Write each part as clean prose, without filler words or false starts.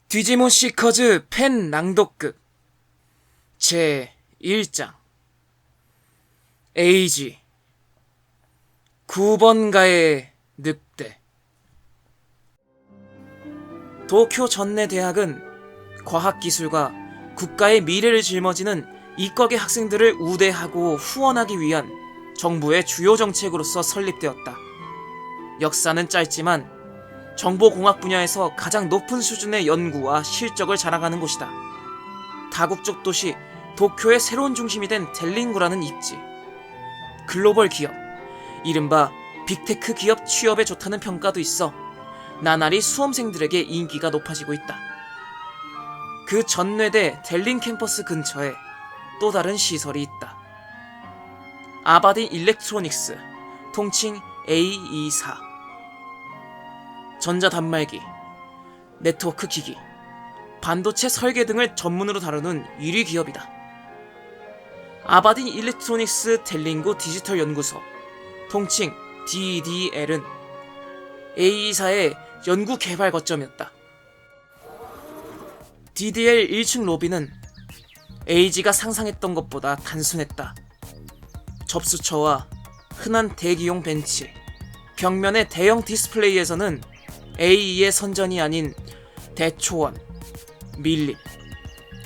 디지몬 시커즈 팬 낭독극 제 1장 에이지 9번가의 늑대. 도쿄 전내대학은 과학기술과 국가의 미래를 짊어지는 이과계 학생들을 우대하고 후원하기 위한 정부의 주요 정책으로서 설립되었다. 역사는 짧지만 정보공학 분야에서 가장 높은 수준의 연구와 실적을 자랑하는 곳이다. 다국적 도시 도쿄의 새로운 중심이 된 델링구라는 입지. 글로벌 기업, 이른바 빅테크 기업 취업에 좋다는 평가도 있어 나날이 수험생들에게 인기가 높아지고 있다. 그 전뇌대 델링 캠퍼스 근처에 또 다른 시설이 있다. 아바딘 일렉트로닉스, 통칭 A24. 전자단말기, 네트워크 기기, 반도체 설계 등을 전문으로 다루는 1위 기업이다. 아바딘 일렉트로닉스 델링구 디지털 연구소, 통칭 DDL은 A24의 연구 개발 거점이었다. DDL 1층 로비는 AG가 상상했던 것보다 단순했다. 접수처와 흔한 대기용 벤치, 벽면의 대형 디스플레이에서는 A2의 선전이 아닌 대초원, 밀림,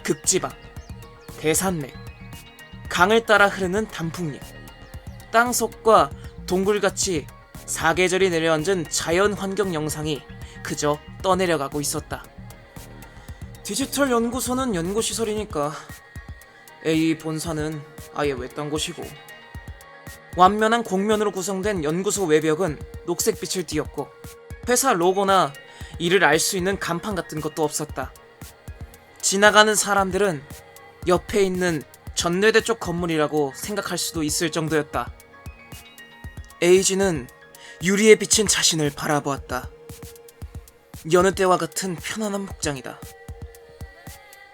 극지방, 대산맥, 강을 따라 흐르는 단풍잎, 땅속과 동굴같이 사계절이 내려앉은 자연 환경 영상이 그저 떠내려가고 있었다. 디지털 연구소는 연구시설이니까 A 본사는 아예 외딴 곳이고, 완면한 곡면으로 구성된 연구소 외벽은 녹색빛을 띠었고 회사 로고나 이를 알 수 있는 간판 같은 것도 없었다. 지나가는 사람들은 옆에 있는 전뇌대 쪽 건물이라고 생각할 수도 있을 정도였다. 에이지는 유리에 비친 자신을 바라보았다. 여느 때와 같은 편안한 복장이다.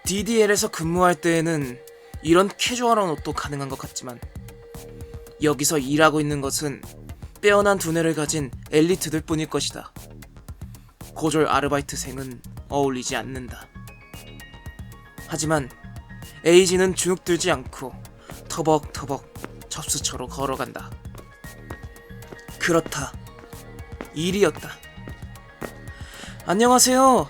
DDL에서 근무할 때에는 이런 캐주얼한 옷도 가능한 것 같지만 여기서 일하고 있는 것은 빼어난 두뇌를 가진 엘리트들 뿐일 것이다. 고졸 아르바이트생은 어울리지 않는다. 하지만 에이지는 주눅들지 않고 터벅터벅 접수처로 걸어간다. 그렇다. 일이었다. 안녕하세요.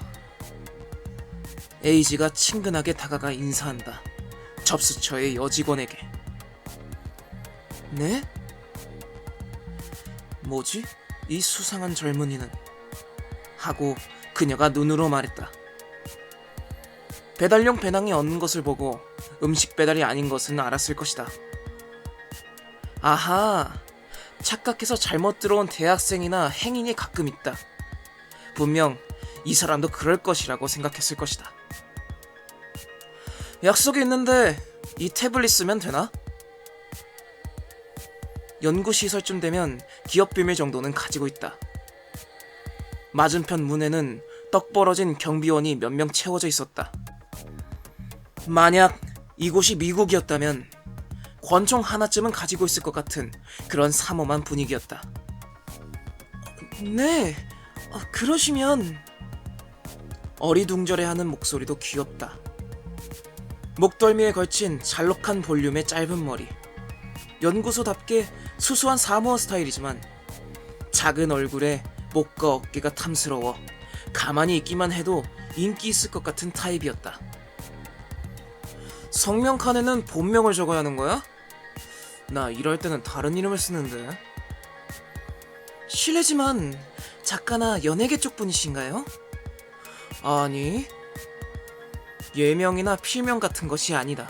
에이지가 친근하게 다가가 인사한다. 접수처의 여직원에게. 네? 뭐지? 이 수상한 젊은이는? 하고 그녀가 눈으로 말했다. 배달용 배낭이 없는 것을 보고 음식 배달이 아닌 것은 알았을 것이다. 아하, 착각해서 잘못 들어온 대학생이나 행인이 가끔 있다. 분명 이 사람도 그럴 것이라고 생각했을 것이다. 약속이 있는데 이 태블릿 쓰면 되나? 연구시설쯤 되면 기업 비밀 정도는 가지고 있다. 맞은편 문에는 떡 벌어진 경비원이 몇 명 채워져 있었다. 만약 이곳이 미국이었다면 권총 하나쯤은 가지고 있을 것 같은 그런 삼엄한 분위기였다. 네, 그러시면... 어리둥절해하는 목소리도 귀엽다. 목덜미에 걸친 잘록한 볼륨의 짧은 머리. 연구소답게 수수한 사무원 스타일이지만 작은 얼굴에 목과 어깨가 탐스러워 가만히 있기만 해도 인기 있을 것 같은 타입이었다. 성명 칸에는 본명을 적어야 하는 거야? 나 이럴 때는 다른 이름을 쓰는데. 실례지만 작가나 연예계 쪽 분이신가요? 아니, 예명이나 필명 같은 것이 아니다.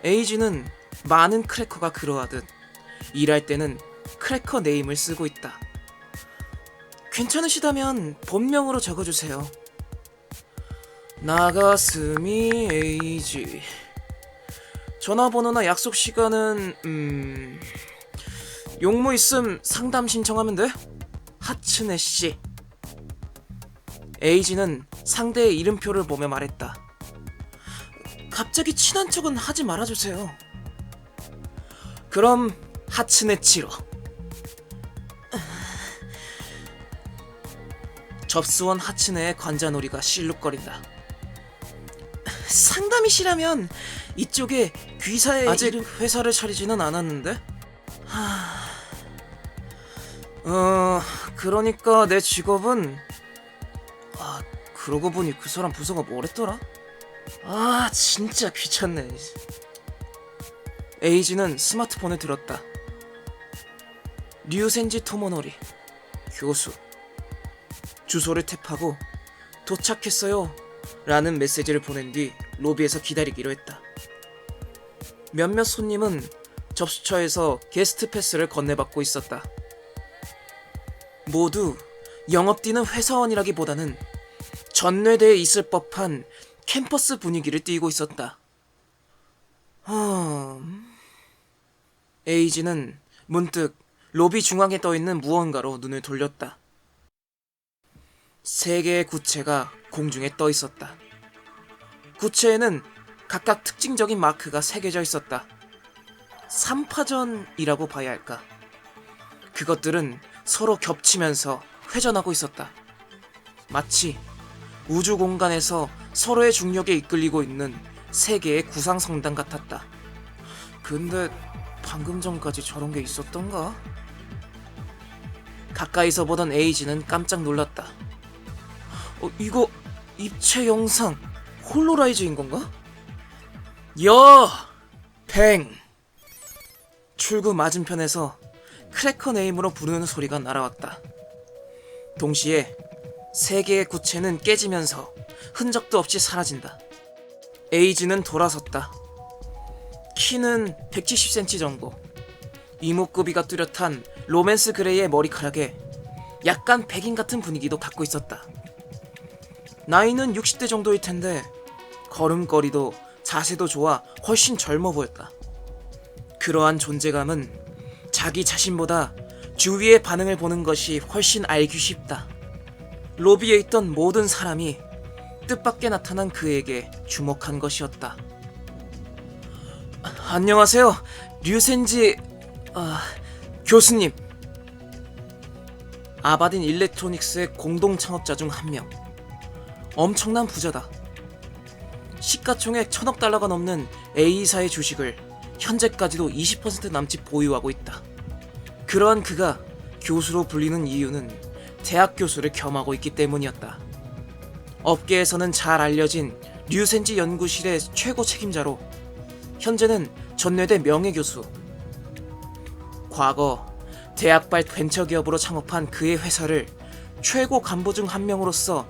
에이지는 많은 크래커가 그러하듯 일할 때는 크래커 네임을 쓰고 있다. 괜찮으시다면 본명으로 적어주세요. 나가스미 에이지. 전화번호나 약속 시간은 용무 있음 상담 신청하면 돼? 하츠네 씨. 에이지는 상대의 이름표를 보며 말했다. 갑자기 친한 척은 하지 말아주세요. 그럼 하츠네 치로. 접수원 하츠네의 관자놀이가 실룩거린다. 상담이시라면 이쪽에 귀사의 아직 회사를 차리지는 않았는데? 그러니까 내 직업은 그러고 보니 그 사람 부서가 뭐랬더라? 진짜 귀찮네. 에이지는 스마트폰을 들었다. 류센지 토모노리 교수. 주소를 탭하고 도착했어요 라는 메시지를 보낸 뒤 로비에서 기다리기로 했다. 몇몇 손님은 접수처에서 게스트 패스를 건네받고 있었다. 모두 영업 뛰는 회사원이라기보다는 전례대에 있을 법한 캠퍼스 분위기를 띠고 있었다. 에이지는 문득 로비 중앙에 떠있는 무언가로 눈을 돌렸다. 3개의 구체가 공중에 떠 있었다. 구체에는 각각 특징적인 마크가 새겨져 있었다. 3파전이라고 봐야 할까? 그것들은 서로 겹치면서 회전하고 있었다. 마치 우주 공간에서 서로의 중력에 이끌리고 있는 3개의 구상 성당 같았다. 근데 방금 전까지 저런 게 있었던가? 가까이서 보던 에이지는 깜짝 놀랐다. 이거 입체 영상 홀로라이즈인 건가? 팽! 출구 맞은편에서 크래커 네임으로 부르는 소리가 날아왔다. 동시에 3개의 구체는 깨지면서 흔적도 없이 사라진다. 에이지는 돌아섰다. 키는 170cm 정도. 이목구비가 뚜렷한 로맨스 그레이의 머리카락에 약간 백인 같은 분위기도 갖고 있었다. 나이는 60대 정도일 텐데 걸음걸이도 자세도 좋아 훨씬 젊어 보였다. 그러한 존재감은 자기 자신보다 주위의 반응을 보는 것이 훨씬 알기 쉽다. 로비에 있던 모든 사람이 뜻밖의 나타난 그에게 주목한 것이었다. 안녕하세요, 류센지 교수님. 아바딘 일렉트로닉스의 공동 창업자 중 한 명. 엄청난 부자다. 시가총액 1000억 달러가 넘는 A사의 주식을 현재까지도 20% 남짓 보유하고 있다. 그러한 그가 교수로 불리는 이유는 대학 교수를 겸하고 있기 때문이었다. 업계에서는 잘 알려진 류센지 연구실의 최고 책임자로 현재는 전례대 명예교수. 과거 대학발 벤처기업으로 창업한 그의 회사를 최고 간부 중 한 명으로서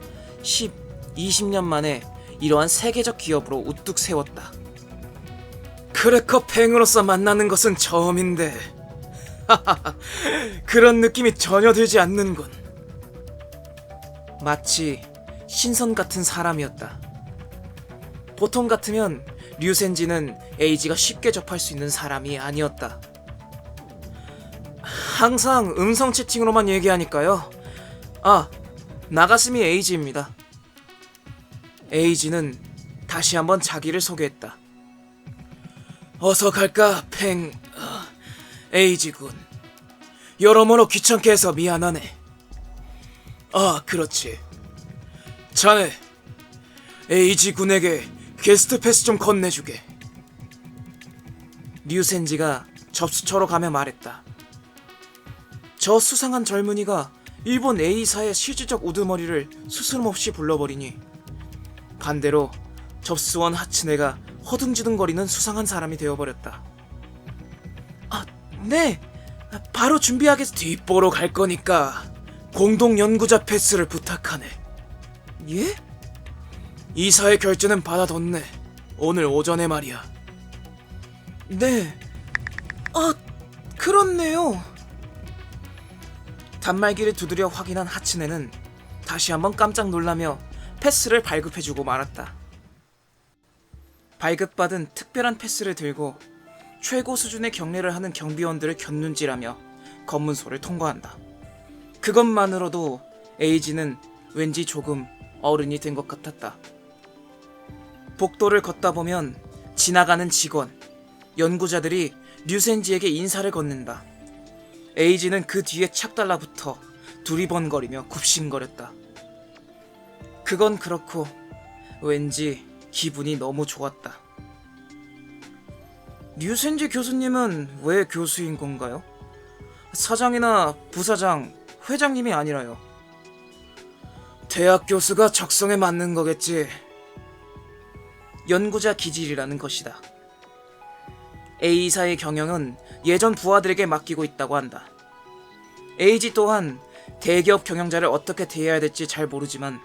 20년 만에 이러한 세계적 기업으로 우뚝 세웠다. 크래커 팽으로서 만나는 것은 처음인데 그런 느낌이 전혀 들지 않는군. 마치 신선 같은 사람이었다. 보통 같으면 류센지는 에이지가 쉽게 접할 수 있는 사람이 아니었다. 항상 음성 채팅으로만 얘기하니까요. 나가스미 에이지입니다. 에이지는 다시 한번 자기를 소개했다. 어서 갈까, 팽. 에이지군. 여러모로 귀찮게 해서 미안하네. 그렇지. 자네, 에이지군에게 게스트 패스 좀 건네주게. 류센지가 접수처로 가며 말했다. 저 수상한 젊은이가 일본 A사의 실질적 우두머리를 스스럼없이 불러버리니 반대로 접수원 하츠네가 허둥지둥거리는 수상한 사람이 되어버렸다. 네, 바로 준비하겠... 뒷보러 갈 거니까 공동 연구자 패스를 부탁하네. 예? 이사의 결제는 받아뒀네. 오늘 오전에 말이야. 네. 그렇네요. 단말기를 두드려 확인한 하츠네는 다시 한번 깜짝 놀라며 패스를 발급해주고 말았다. 발급받은 특별한 패스를 들고 최고 수준의 경례를 하는 경비원들을 곁눈질하며 검문소를 통과한다. 그것만으로도 에이지는 왠지 조금 어른이 된 것 같았다. 복도를 걷다 보면 지나가는 직원, 연구자들이 류센지에게 인사를 건넨다. 에이지는 그 뒤에 착 달라붙어 두리번거리며 굽신거렸다. 그건 그렇고 왠지 기분이 너무 좋았다. 류센지 교수님은 왜 교수인 건가요? 사장이나 부사장, 회장님이 아니라요. 대학 교수가 적성에 맞는 거겠지. 연구자 기질이라는 것이다. A사의 경영은 예전 부하들에게 맡기고 있다고 한다. A지 또한 대기업 경영자를 어떻게 대해야 될지 잘 모르지만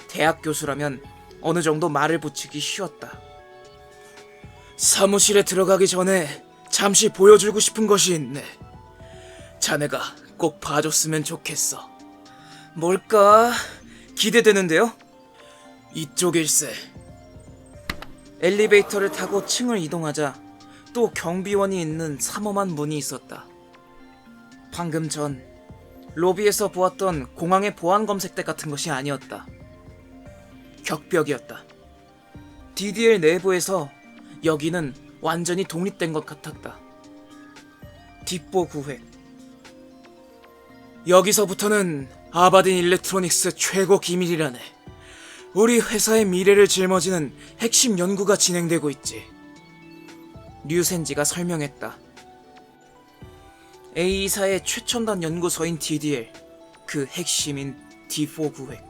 대학 교수라면 어느 정도 말을 붙이기 쉬웠다. 사무실에 들어가기 전에 잠시 보여주고 싶은 것이 있네. 자네가 꼭 봐줬으면 좋겠어. 뭘까? 기대되는데요? 이쪽일세. 엘리베이터를 타고 층을 이동하자 또 경비원이 있는 삼엄한 문이 있었다. 방금 전 로비에서 보았던 공항의 보안 검색대 같은 것이 아니었다. 격벽이었다. DDL 내부에서 여기는 완전히 독립된 것 같았다. 뒷보 구획. 여기서부터는 아바딘 일렉트로닉스 최고 기밀이라네. 우리 회사의 미래를 짊어지는 핵심 연구가 진행되고 있지. 류센지가 설명했다. A사의 최첨단 연구소인 DDL, 그 핵심인 D4 구획.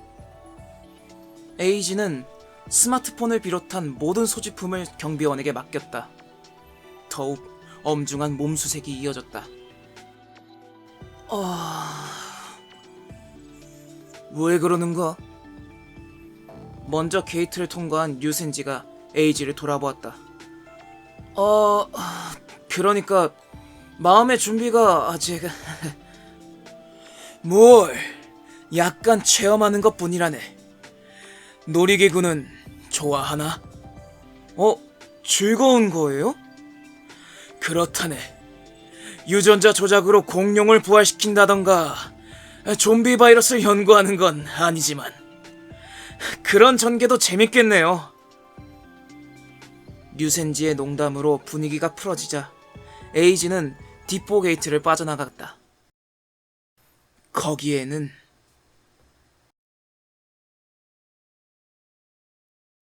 에이지는 스마트폰을 비롯한 모든 소지품을 경비원에게 맡겼다. 더욱 엄중한 몸수색이 이어졌다. 왜 그러는가? 먼저 게이트를 통과한 류센지가 에이지를 돌아보았다. 그러니까 마음의 준비가 아직... 뭘, 약간 체험하는 것뿐이라네. 놀이기구는 좋아하나? 즐거운 거예요? 그렇다네. 유전자 조작으로 공룡을 부활시킨다던가 좀비 바이러스를 연구하는 건 아니지만 그런 전개도 재밌겠네요. 류센지의 농담으로 분위기가 풀어지자 에이지는 뒷보 게이트를 빠져나갔다. 거기에는